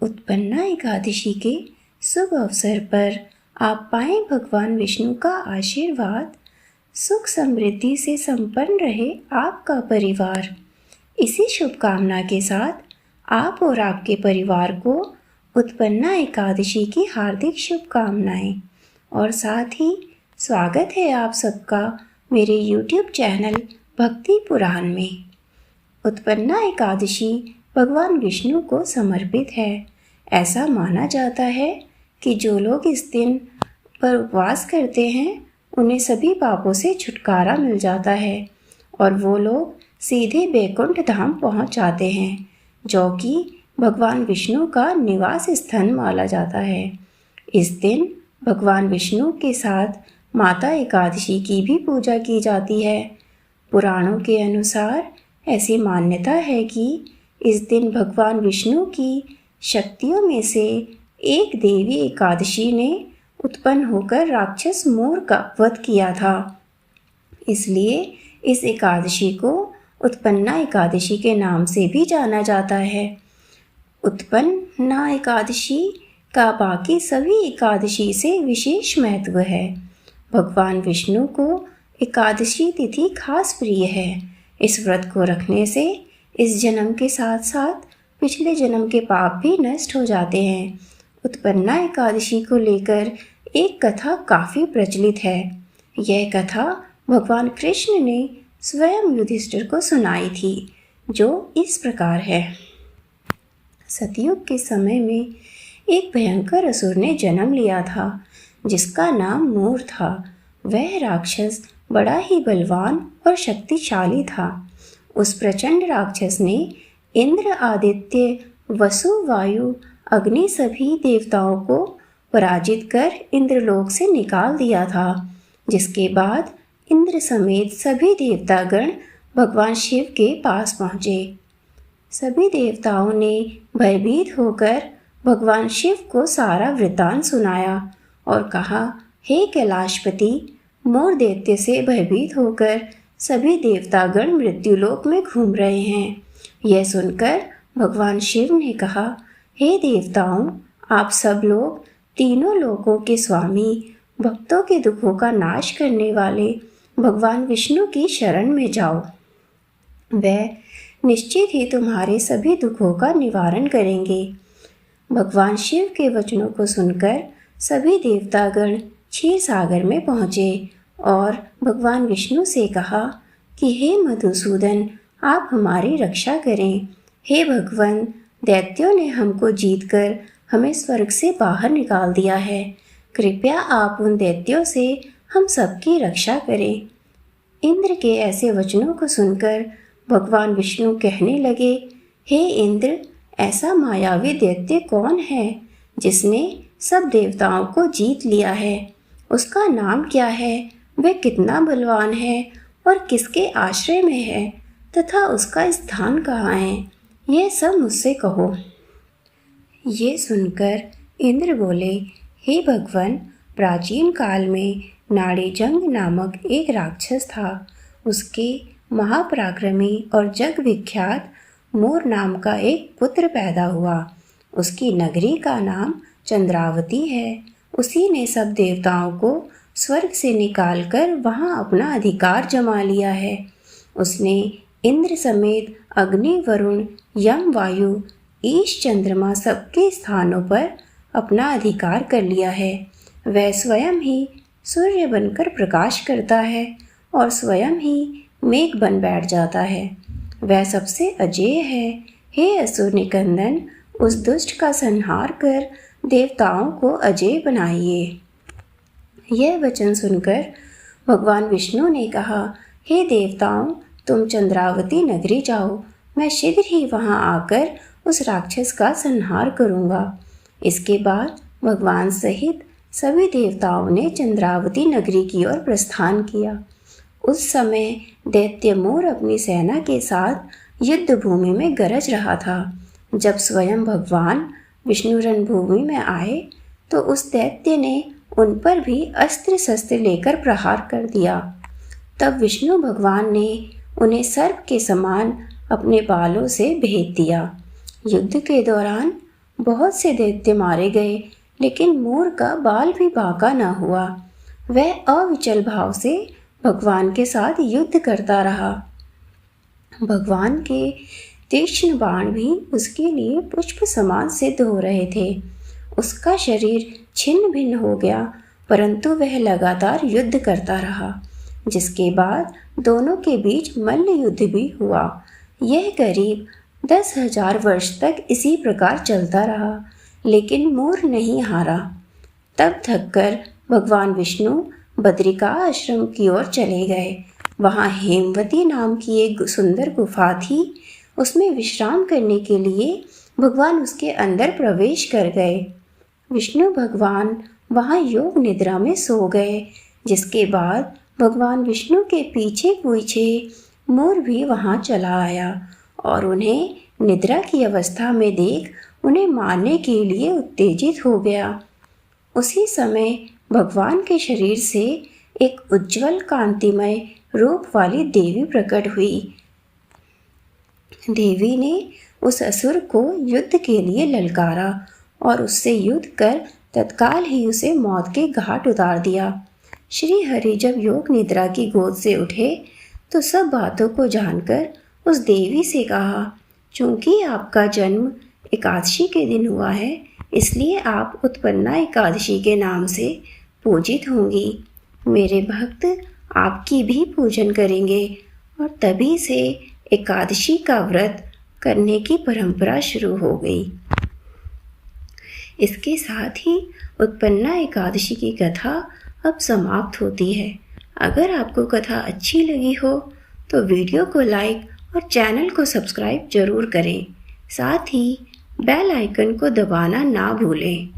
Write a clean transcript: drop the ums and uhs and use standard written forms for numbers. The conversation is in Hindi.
उत्पन्ना एकादशी के शुभ अवसर पर आप पाएं भगवान विष्णु का आशीर्वाद। सुख समृद्धि से संपन्न रहे आपका परिवार। इसी शुभकामना के साथ आप और आपके परिवार को उत्पन्ना एकादशी की हार्दिक शुभकामनाएं और साथ ही स्वागत है आप सबका मेरे YouTube चैनल भक्ति पुराण में। उत्पन्ना एकादशी भगवान विष्णु को समर्पित है। ऐसा माना जाता है कि जो लोग इस दिन पर उपवास करते हैं उन्हें सभी पापों से छुटकारा मिल जाता है और वो लोग सीधे बैकुंठ धाम पहुंच जाते हैं, जो कि भगवान विष्णु का निवास स्थान माना जाता है। इस दिन भगवान विष्णु के साथ माता एकादशी की भी पूजा की जाती है। पुराणों के अनुसार ऐसी मान्यता है कि इस दिन भगवान विष्णु की शक्तियों में से एक देवी एकादशी ने उत्पन्न होकर राक्षस मोर का वध किया था। इसलिए इस एकादशी को उत्पन्ना एकादशी के नाम से भी जाना जाता है। उत्पन्ना एकादशी का बाकी सभी एकादशी से विशेष महत्व है। भगवान विष्णु को एकादशी तिथि खास प्रिय है। इस व्रत को रखने से इस जन्म के साथ साथ पिछले जन्म के पाप भी नष्ट हो जाते हैं। उत्पन्ना एकादशी को लेकर एक कथा काफ़ी प्रचलित है। यह कथा भगवान कृष्ण ने स्वयं युधिष्ठिर को सुनाई थी, जो इस प्रकार है। सतयुग के समय में एक भयंकर असुर ने जन्म लिया था, जिसका नाम मोर था। वह राक्षस बड़ा ही बलवान और शक्तिशाली था। उस प्रचंड राक्षस ने इंद्र, आदित्य, वसु, वायु, अग्नि सभी देवताओं को पराजित कर इंद्रलोक से निकाल दिया था। जिसके बाद इंद्र समेत सभी देवतागण भगवान शिव के पास पहुँचे। सभी देवताओं ने भयभीत होकर भगवान शिव को सारा वृत्तांत सुनाया और कहा, हे कैलाशपति, मोर दैत्य से भयभीत होकर सभी देवतागण मृत्युलोक में घूम रहे हैं। यह सुनकर भगवान शिव ने कहा, हे देवताओं, आप सब लोग तीनों लोकों के स्वामी, भक्तों के दुखों का नाश करने वाले भगवान विष्णु की शरण में जाओ। वह निश्चित ही तुम्हारे सभी दुखों का निवारण करेंगे। भगवान शिव के वचनों को सुनकर सभी देवतागण क्षीर सागर में पहुँचे और भगवान विष्णु से कहा कि हे मधुसूदन, आप हमारी रक्षा करें। हे भगवान, दैत्यों ने हमको जीतकर हमें स्वर्ग से बाहर निकाल दिया है। कृपया आप उन दैत्यों से हम सबकी रक्षा करें। इंद्र के ऐसे वचनों को सुनकर भगवान विष्णु कहने लगे, हे इंद्र, ऐसा मायावी दैत्य कौन है जिसने सब देवताओं को जीत लिया है? उसका नाम क्या है? वह कितना बलवान है और किसके आश्रय में है तथा उसका स्थान कहाँ है? यह सब मुझसे कहो। ये सुनकर इंद्र बोले, हे भगवान, प्राचीन काल में नाड़ीजंग नामक एक राक्षस था। उसके महापराक्रमी और जग विख्यात मोर नाम का एक पुत्र पैदा हुआ। उसकी नगरी का नाम चंद्रावती है। उसी ने सब देवताओं को स्वर्ग से निकालकर वहां अपना अधिकार जमा लिया है। उसने इंद्र समेत अग्नि, वरुण, यम, वायु, ईश, चंद्रमा सबके स्थानों पर अपना अधिकार कर लिया है। वह स्वयं ही सूर्य बनकर प्रकाश करता है और स्वयं ही मेघ बन बैठ जाता है। वह सबसे अजेय है। हे असुर निकंदन, उस दुष्ट का संहार कर देवताओं को अजेय बनाइए। यह वचन सुनकर भगवान विष्णु ने कहा, हे देवताओं, तुम चंद्रावती नगरी जाओ। मैं शीघ्र ही वहां आकर उस राक्षस का संहार करूंगा। इसके बाद भगवान सहित सभी देवताओं ने चंद्रावती नगरी की ओर प्रस्थान किया। उस समय दैत्य मोर अपनी सेना के साथ युद्ध भूमि में गरज रहा था। जब स्वयं भगवान विष्णु रणभूमि में आए तो उस दैत्य ने उन पर भी अस्त्र शस्त्र लेकर प्रहार कर दिया। तब विष्णु भगवान ने उन्हें सर्प के समान अपने बालों से भेद दिया। युद्ध के दौरान बहुत से दैत्य मारे गए, लेकिन मोर का बाल भी बांका न हुआ। वह अविचल भाव से भगवान के साथ युद्ध करता रहा। भगवान के तीक्ष्ण बाण भी उसके लिए पुष्प समान सिद्ध हो रहे थे। उसका शरीर छिन्न भिन्न हो गया, परंतु वह लगातार युद्ध करता रहा, जिसके बाद दोनों के बीच मल्ल युद्ध भी हुआ। यह करीब 10,000 वर्ष तक इसी प्रकार चलता रहा, लेकिन मोर नहीं हारा। तब थककर भगवान विष्णु बद्रिका आश्रम की ओर चले गए। वहाँ हेमवती नाम की एक सुंदर गुफा थी। उसमें विश्राम करने के लिए भगवान उसके अंदर प्रवेश कर गए। विष्णु भगवान वहाँ योग निद्रा में सो गए, जिसके बाद भगवान विष्णु के पीछे पीछे मोर भी वहाँ चला आया और उन्हें निद्रा की अवस्था में देख उन्हें मारने के लिए उत्तेजित हो गया। उसी समय भगवान के शरीर से एक उज्जवल कांतिमय रूप वाली देवी प्रकट हुई। देवी ने उस असुर को युद्ध के लिए ललकारा और उससे युद्ध कर तत्काल ही उसे मौत के घाट उतार दिया। श्री हरि जब योग निद्रा की गोद से उठे तो सब बातों को जानकर उस देवी से कहा, चूंकि आपका जन्म एकादशी के दिन हुआ है, इसलिए आप उत्पन्ना एकादशी के नाम से पूजित होंगी। मेरे भक्त आपकी भी पूजन करेंगे और तभी से एकादशी का व्रत करने की परंपरा शुरू हो गई। इसके साथ ही उत्पन्ना एकादशी की कथा अब समाप्त होती है। अगर आपको कथा अच्छी लगी हो तो वीडियो को लाइक और चैनल को सब्सक्राइब जरूर करें। साथ ही बेल आइकन को दबाना ना भूलें।